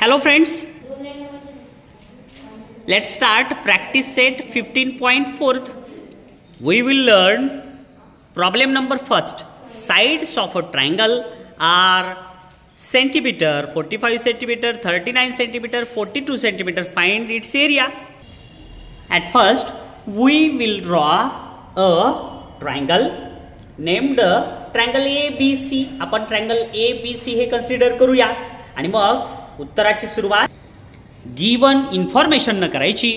Hello friends, let's start practice set 15.4. We will learn problem number first. Sides of a triangle are centimeter, 45 centimeter, 39 centimeter, 42 centimeter. Find its area. At first, we will draw a triangle named triangle ABC. आपण triangle ABC हे consider करूया आणि मग उत्तराची सुरुवात given information न करायची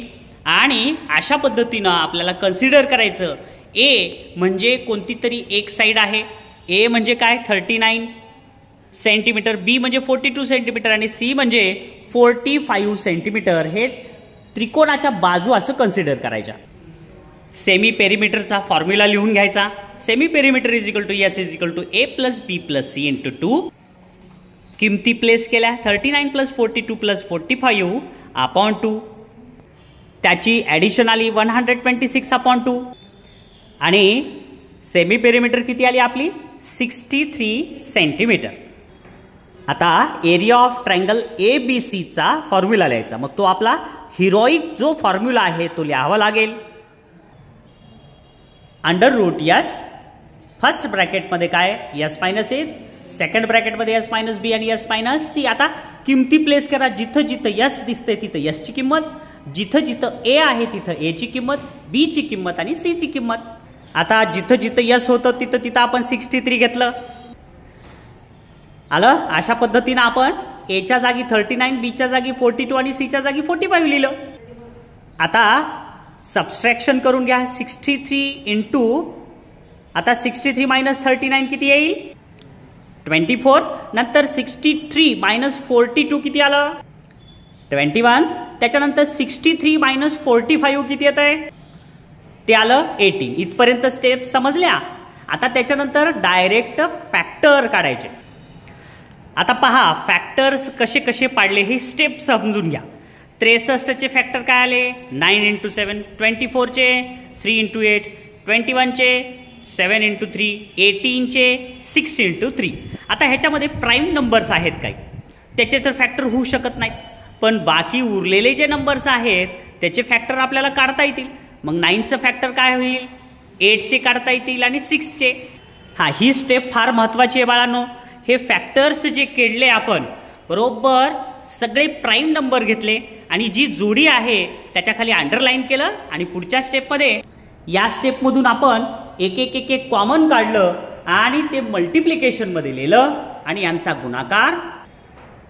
आणि अशा पद्धतीनं आपल्याला कन्सिडर करायचं. ए म्हणजे कोणती तरी एक साइड आहे. ए म्हणजे काय 39 सेंटीमीटर, बी म्हणजे 42 सेंटीमीटर आणि सी म्हणजे 45 सेंटीमीटर. हे त्रिकोणाच्या बाजू असं कन्सिडर करायच्या. सेमी पेरिमीटरचा फॉर्म्युला लिहून घ्यायचा. Semi perimeter is equal to S is equal to A plus B plus C into 2. किमती प्लेस केल्या 39 प्लस 42 प्लस 45 अपॉन 2. त्याची ॲडिशन आली 126 अपॉन 2 आणि सेमी पेरिमीटर किती आली आपली 63 सेंटीमीटर. आता एरिया ऑफ ट्रायंगल ABC चा फॉर्म्युला लिहायचा. मग तो आपला हिरोईक जो फॉर्म्युला आहे तो लिहावा लागेल. अंडर रूट यस, फर्स्ट ब्रॅकेटमध्ये काय एस मायनस ए, सेकंड ब्रॅकेटमध्ये एस मायनस बी आणि एस मायनस सी. आता किमती प्लेस करा. जिथं जिथं एस दिसते तिथं एस ची किंमत, जिथं जिथं ए आहे तिथं ए ची किंमत, बी ची किंमत आणि सी ची किंमत. आता जिथं जिथं एस होतं तिथं तिथं आपण 63 घेतलं. आलं. अशा पद्धतीनं आपण ए च्या जागी 39, बी च्या जागी 42 आणि सी च्या जागी 45 लिहिलं. आता सबस्ट्रॅक्शन करून घ्या. 63 इंटू, आता 63 मायनस 39 किती येईल 24. नंतर 63 मायनस 42 किती आलं 21. त्याच्यानंतर 63 मायनस 45 किती येत आहे ते आलं 18. इथपर्यंत स्टेप समजल्या. आता त्याच्यानंतर डायरेक्ट फॅक्टर काढायचे. आता पहा फॅक्टर्स कसे कसे पाडले हे स्टेप समजून घ्या. 63 चे फॅक्टर काय आले 9 इंटू 7, 24 चे 3 इंटू 8, 21 चे 7 इंटू 3, 18 चे 6 इंटू 3. आता ह्याच्यामध्ये प्राईम नंबर्स आहेत काही, त्याचे तर फॅक्टर होऊ शकत नाहीत, पण बाकी उरलेले जे नंबर्स आहेत त्याचे फॅक्टर आपल्याला काढता येतील. मग 9चं फॅक्टर काय होईल 8चे काढता येतील आणि 6चे. ही स्टेप फार महत्वाची आहे बाळांनो. हे फॅक्टर्स जे केले आपण बरोबर सगळे प्राईम नंबर घेतले आणि जी जोडी आहे त्याच्या खाली अंडरलाईन केलं आणि पुढच्या स्टेपमध्ये या स्टेपमधून आपण एक एक एक एक कॉमन काढलं आणि ते मल्टिप्लिकेशन मध्ये लिहिलं आणि यांचा गुणाकार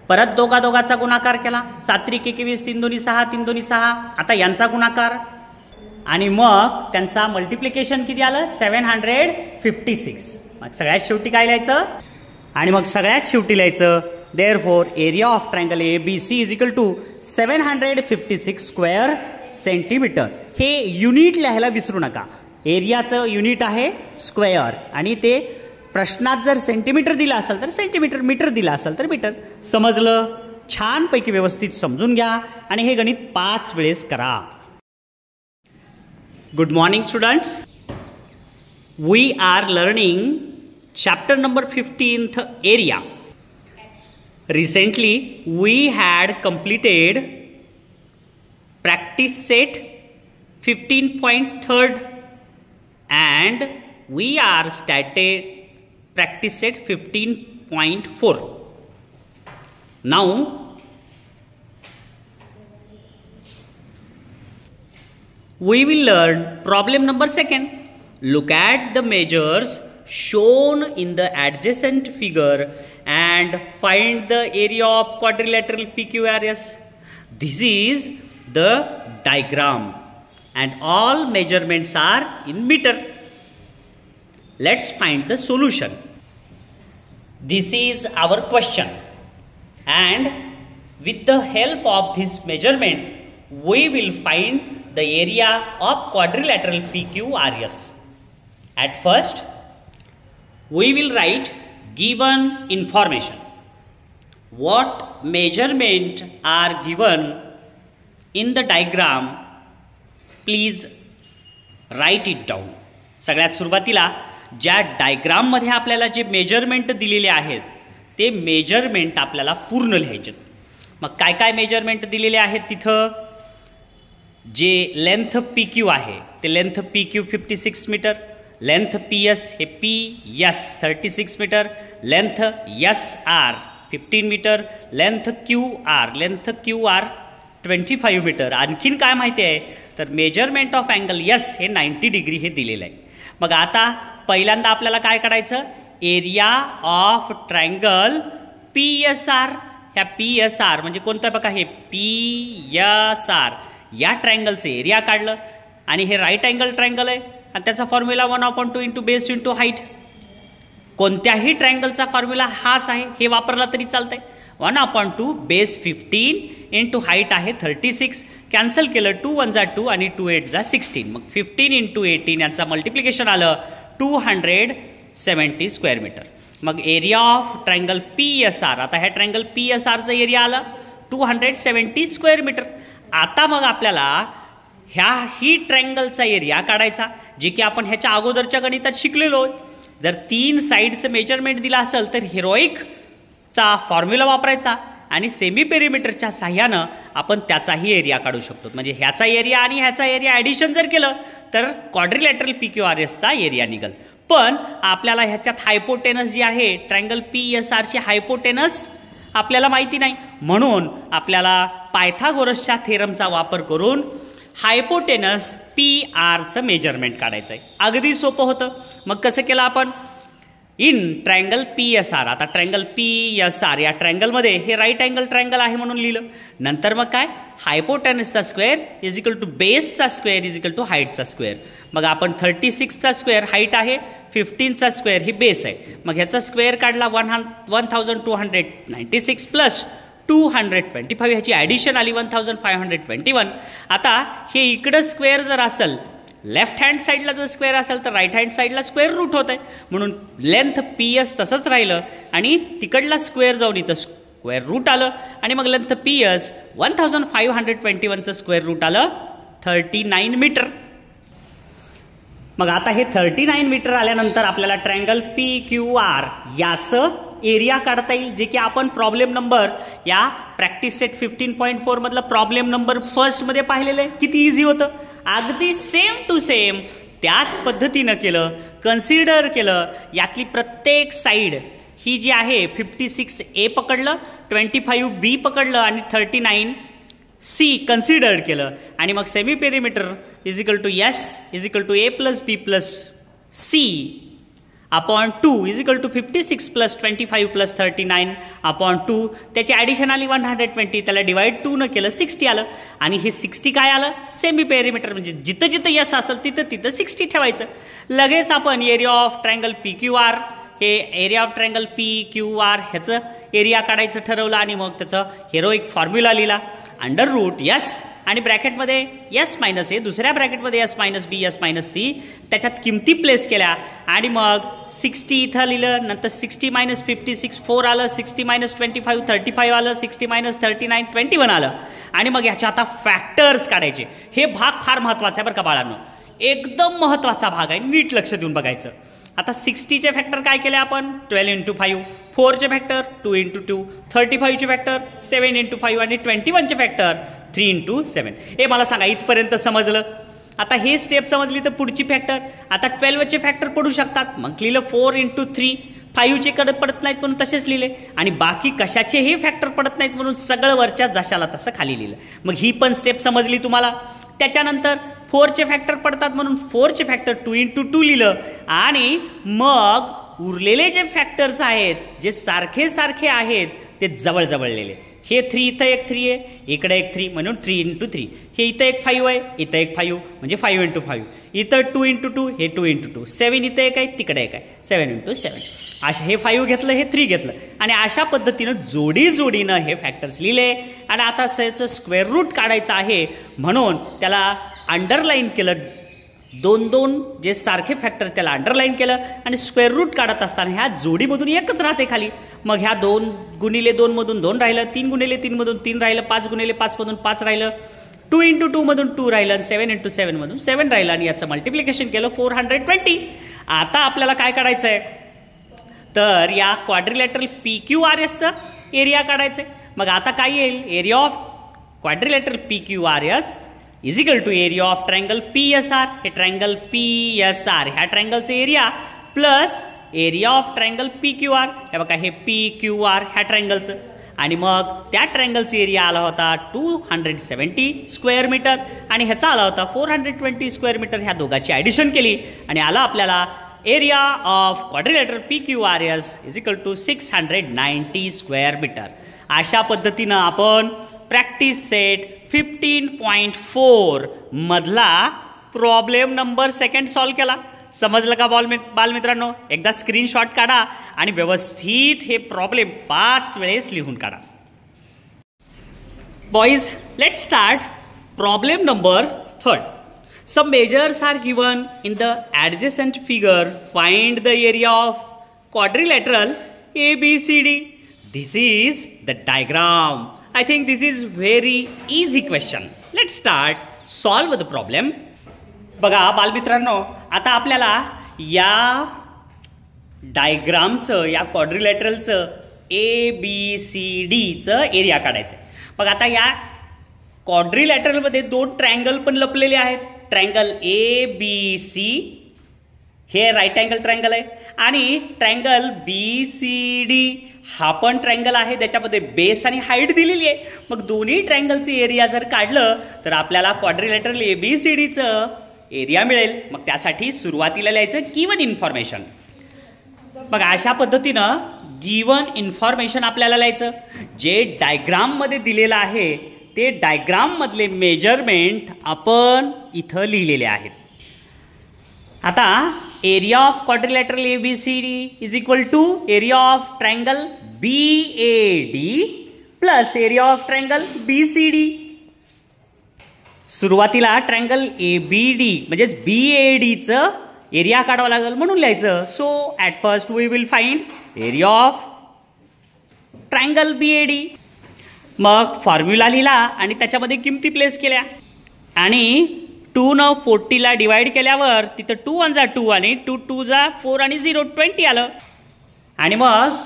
परत दोघाचा गुणाकार केला. 7 त्रिक 21, 3 दोन्ही 6, 3 दोन्ही 6. आता यांचा गुणाकार आणि मग त्यांचा मल्टिप्लिकेशन किती आलं 756. मग सगळ्यात शेवटी काय लिहायचं आणि मग सगळ्यात शेवटी लिहायचं therefore area of triangle ABC is equal to 756 square centimetre. हे युनिट लिहायला विसरू नका. एरियाचं युनिट आहे स्क्वेअर आणि ते प्रश्नात जर सेंटीमीटर दिला असेल तर सेंटीमीटर, मीटर दिला असेल तर मीटर. समजलं. छानपैकी व्यवस्थित समजून घ्या आणि हे गणित 5 वेळेस करा. Good morning students. We are learning chapter number 15th area. Recently we had completed practice set 15.3 and we are started practice set 15.4. Now we will learn problem number 2. Look at the measures shown in the adjacent figure and find the area of quadrilateral PQRS. This is the diagram and all measurements are in meter. Let's find the solution. This is our question and with the help of this measurement we will find the area of quadrilateral PQRS. At first we will write given information. What measurement are given in the diagram? Please write it down. सगळ्यात सुरुवातीला ज्या diagram मध्ये आपल्याला जे measurement दिलेले आहेत ते measurement आपल्याला पूर्ण लिहायचे. मग काय काय मेजरमेंट दिलेले आहेत तिथं? जे लेंथ पी क्यू आहे ते length P Q 56 metre, length P S हे P S 36 metre, length S R 15 metre, length Q R 25 metre. आणखीन काय माहिती आहे तर मेजरमेंट ऑफ अँगल एस हे 90 डिग्री हे दिलेलं आहे. मग आता पहिल्यांदा आपल्याला काय काढायचं? Area of triangle P S R. ह्या पी एस आर म्हणजे कोणतं बघा, हे पी एस आर या ट्रायंगलचं एरिया काढलं आणि हे राईट अँगल ट्रायंगल आहे आणि त्याचा formula 1/2 into base into height. कोणत्याही ट्रायंगलचा फॉर्म्युला हाच आहे, हे वापरला तरी चालतंय. 1/2 बेस 15 इंटू हाईट आहे 36. कॅन्सल केलं 2 1 जा 2 आणि 2 8 जा 16. मग 15 इंटू 18 यांचं मल्टिप्लिकेशन आलं 270 स्क्वेअर मीटर. मग area of triangle P S R, आता ह्या ट्रायंगल पी एस आरचं एरिया आलं 270 स्क्वेअर मीटर. आता मग आपल्याला ही ट्रायंगलचा एरिया काढायचा, जे की आपण ह्याच्या अगोदरच्या गणितात शिकलेलो. जर 3 साईडचं मेजरमेंट दिला असेल तर हेरोइकचा फॉर्म्युला वापरायचा आणि सेमी पेरिमीटरच्या साह्यानं आपण त्याचाही एरिया काढू शकतो. म्हणजे ह्याचा एरिया आणि ह्याचा एरिया ॲडिशन जर केलं तर क्वाड्रिलॅटरल पी क्यू आर एसचा एरिया निघेल. पण आपल्याला ह्याच्यात हायपोटेनस जी आहे ट्रायंगल पी एस आरची हायपोटेनस आपल्याला माहिती नाही, म्हणून आपल्याला पायथागोरसच्या थेरमचा वापर करून हायपोटेनस पी आरचं मेजरमेंट काढायचं आहे. अगदी सोपं होतं. मग कसं केलं आपण? In triangle P S R, आता ट्रायंगल पी एस आर या ट्रायंगलमध्ये हे राईट अँगल ट्रायंगल आहे म्हणून लिहिलं. नंतर मग काय? हायपोटेनसचा स्क्वेअर इज इक्वल टू बेसचा स्क्वेअर इज इक्वल टू हाईटचा स्क्वेअर. मग आपण 36चा स्क्वेअर हाईट आहे, 15चा स्क्वेअर ही बेस आहे. मग ह्याचा स्क्वेअर काढला 1296 प्लस 225, ह्याची ॲडिशन आली 1521. आता हे इकडं स्क्वेअर जर असेल, लेफ्ट हँड साईडला जर स्क्वेअर असेल तर राईट हँड साईडला स्क्वेअर रूट होत आहे, म्हणून लेंथ पी एस तसंच राहिलं आणि तिकडला स्क्वेअर जाऊन इथं स्क्वेअर रूट आलं आणि मग लेंथ पी एस 1521चं स्क्वेअर रूट आलं 39 मीटर. मग आता हे 39 मीटर आल्यानंतर आपल्याला ट्रायंगल पी क्यू आर याचं एरिया काढता येईल, जे की आपण प्रॉब्लेम नंबर या प्रॅक्टिस सेट 15.4 मधलं प्रॉब्लेम नंबर फर्स्टमध्ये पाहिलेलं आहे. किती इझी होतं, अगदी सेम टू सेम त्याच पद्धतीनं केलं, कन्सिडर केलं. यातली प्रत्येक साईड ही जी आहे 56A पकडलं, 25B पकडलं आणि 39C कन्सिडर केलं आणि मग semi perimeter is equal to S is equal to A plus B plus C upon 2 is equal to 56 plus 25 plus 39 upon 2. त्याची ॲडिशन आली 120, त्याला डिवाइड 2 न केलं 60 आलं आणि हे 60 काय आलं? Semi perimeter. म्हणजे जिथं जिथं यस असेल तिथं 60 ठेवायचं. लगेच आपण area of triangle P Q R, हे area of triangle P Q R ह्याचं एरिया काढायचं ठरवलं आणि मग त्याचं हेरोइक फॉर्म्युला लिहिला. अंडर रूट यस आणि ब्रॅकेटमध्ये एस मायनस ए, दुसऱ्या ब्रॅकेटमध्ये S minus B S minus C, त्याच्यात किमती प्लेस केल्या आणि मग 60 इथं लिहिलं. नंतर 60 मायनस 56 4 आलं, 60 मायनस 25 35 आलं, 60 मायनस 39 21 आलं आणि मग ह्याच्या आता फॅक्टर्स काढायचे. हे भाग फार महत्त्वाचा आहे बरं का बाळांनो, एकदम महत्त्वाचा भाग आहे, नीट लक्ष देऊन बघायचं. आता 60चे फॅक्टर काय केले आपण? 12 इंटू 5, 4चे फॅक्टर 2 इंटू 2, 35चे फॅक्टर 7 इंटू 5 आणि 21चे फॅक्टर 3 इंटू 7. हे मला सांगा इथपर्यंत समजलं? आता हे स्टेप समजली तर पुढची फॅक्टर. आता 12चे फॅक्टर पडू शकतात, मग लिहिलं 4 इंटू 3. 5चे कडे पडत नाहीत म्हणून तसेच लिहिले आणि बाकी कशाचेही फॅक्टर पडत नाहीत म्हणून सगळं वरच्या जशाला तसं खाली लिहिलं. मग ही पण स्टेप समजली तुम्हाला. त्याच्यानंतर 4चे फॅक्टर पडतात म्हणून 4चे फॅक्टर 2 इंटू 2 लिहिलं आणि मग उरलेले जे फॅक्टर्स आहेत जे सारखे सारखे आहेत ते जवळजवळ लिहिले. हे 3 इथं एक 3 आहे, इकडे एक 3 म्हणून 3 इंटू 3. हे इथं एक 5 आहे, इथं एक 5 म्हणजे 5 इंटू 5. इथं 2 इंटू 2, हे 2 इंटू 2. 7 इथं एक आहे, तिकडे एक आहे, 7 इंटू 7. अशा हे 5 घेतलं, हे 3 घेतलं आणि अशा पद्धतीनं जोडीनं हे फॅक्टर्स लिहिले. आणि आता याचं स्क्वेअर रूट काढायचं आहे म्हणून त्याला अंडरलाईन केलं. 2 जे सारखे फॅक्टर त्याला अंडरलाईन केलं आणि स्क्वेअर रूट काढत असताना ह्या जोडीमधून एकच राहते खाली. मग ह्या 2 गुणिले 2 मधून 2 राहिलं, 3 गुणिले 3 मधून 3 राहिलं, 5 गुणिले 5 मधून 5 राहिलं, 2 इंटू 2 मधून 2 राहिलं, 7 इंटू 7 मधून 7 राहिलं आणि याचं मल्टिप्लिकेशन केलं 420. आता आपल्याला काय काढायचं आहे तर या क्वाड्रिलॅटरल पी क्यू आर एसचं एरिया काढायचं आहे. मग आता काय येईल, area of quadrilateral PQRS is equal to area of triangle PSR. हे ट्रायंगल PSR ह्या ट्रायंगलचं area plus area of triangle PQR. हे बघा हे PQR ह्या ट्रायंगलचं, आणि मग त्या ट्रायंगलचा एरिया आला होता 270 स्क्वेअर मीटर आणि ह्याचा आला होता 420 स्क्वेअर मीटर. ह्या दोघांची ॲडिशन केली आणि आला आपल्याला area of quadrilateral PQRS is equal to 690 square metre. अशा पद्धतीनं आपण प्रॅक्टिस सेट 15.4 मधला प्रॉब्लेम नंबर 2 सॉल्व केला. समजलं का बालमित्रांनो? एकदा स्क्रीनशॉट काढा आणि व्यवस्थित हे प्रॉब्लेम 5 वेळेस लिहून काढा. Boys, let's start problem number 3. Some measures are given in the adjacent figure. Find the area of quadrilateral ABCD. This is the diagram. I think this is very easy question. Let's start solve the problem. बघा बालमित्रांनो, आता आपल्याला या डायग्रामचं, या क्वाड्रिलॅटरलचं ABCDचं area काढायचं. बघा आता या क्वाड्रिलॅटरलमध्ये 2 ट्रायंगल पण लपलेले आहेत. ट्रायंगल ABC हे राईट अँगल ट्रायंगल आहे आणि ट्रायंगल BCD हा पण ट्रायंगल आहे, त्याच्यामध्ये बेस आणि हाईट दिलेली आहे. मग दोन्ही ट्रायंगलचं एरिया जर काढलं तर आपल्याला क्वाड्रिलॅटरल ABCDचं एरिया मिळेल. मग त्यासाठी सुरुवातीला लिहायचं गिवन इन्फॉर्मेशन. बघा अशा पद्धतीनं गिवन इन्फॉर्मेशन आपल्याला लिहायचं. जे डायग्राममध्ये दिलेलं आहे ते डायग्राम मधले मेजरमेंट आपण इथं लिहिलेले आहेत. आता area of quadrilateral ABCD is equal to area of triangle BAD plus area of triangle BCD. सुरुवातीला ट्रायंगल ABD म्हणजे BADचं एरिया काढावं लागेल म्हणून लिहायचं. So at first we will find area of triangle BAD. मग फॉर्म्युला लिहिला आणि त्याच्यामध्ये किमती प्लेस केल्या आणि 2 न 40ला डिवाइड केल्यावर तिथं 2 1 जा 2 आणि 2 2 जा 4 आणि 0 20 आलं. आणि मग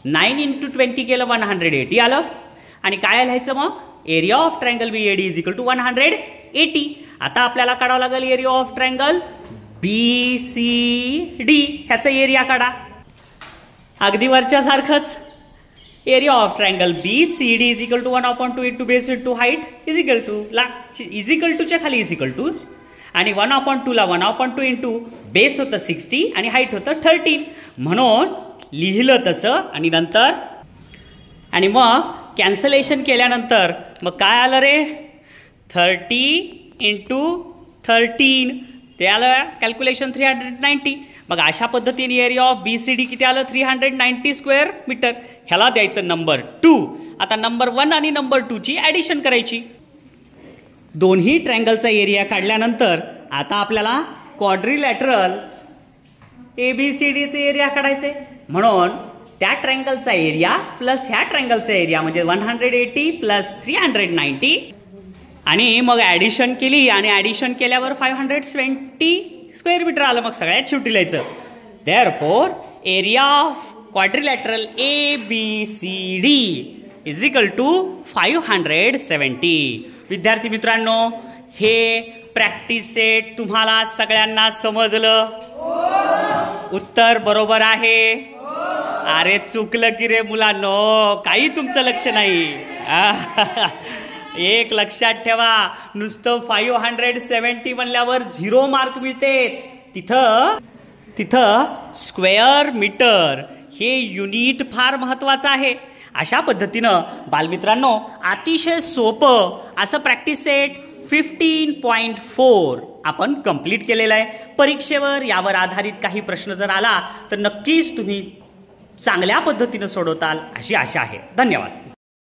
9 × 20 केलं 180 आलं. आणि काय लिहायचं मग, area of triangle BAD is equal to 180. आता आपल्याला काढावं लागेल एरिया ऑफ ट्रायंगल BCD. ह्याचा एरिया काढा. अगदी वरच्या सारखंच area of triangle BCD is equal to 1/2 into base into height is equal to च्या खाली इज इक्वल टू आणि 1/2 ला 1/2 इंटू बेस होतं 60 आणि हाईट होतं 13 म्हणून लिहिलं तसं. आणि नंतर आणि मग कॅन्सलेशन केल्यानंतर मग काय आलं रे, 30 इंटू 13 ते आलं कॅल्क्युलेशन 390. मग अशा पद्धतीने एरिया ऑफ BCD किती आलं, 390 स्क्वेअर मीटर. ह्याला द्यायचं नंबर 2. आता नंबर 1 आणि नंबर 2 ची ॲडिशन करायची. दोन्ही ट्रायंगलचा एरिया काढल्यानंतर आता आपल्याला क्वाड्रिलॅटरल ABCDचे एरिया काढायचे. म्हणून त्या ट्रायंगलचा एरिया प्लस ह्या ट्रायंगलचा एरिया म्हणजे 180 प्लस 390 आणि मग ॲडिशन केली आणि ॲडिशन केल्यावर 520 स्क्वेअर मीटर आलं. मग सगळ्यात शेवटी लिहायचं therefore area of quadrilateral ABCD is equal to 570. विद्यार्थी मित्रांनो, हे प्रॅक्टिस सेट तुम्हाला सगळ्यांना समजलं? उत्तर बरोबर आहे. अरे चुकलं की रे मुलांनो, काही तुमचं लक्ष नाही. एक लक्षात ठेवा, नुसतं 570 म्हणल्यावर 0 मार्क मिळते. तिथं स्क्वेअर मीटर हे युनिट फार महत्वाचं आहे. अशा पद्धतीनं बालमित्रांनो अतिशय सोपं असं प्रॅक्टिस सेट 15.4 आपण कंप्लीट केलेलं आहे. परीक्षेवर यावर आधारित काही प्रश्न जर आला तर नक्कीच तुम्ही चांगल्या पद्धतीनं सोडवताल अशी आशा आहे. धन्यवाद.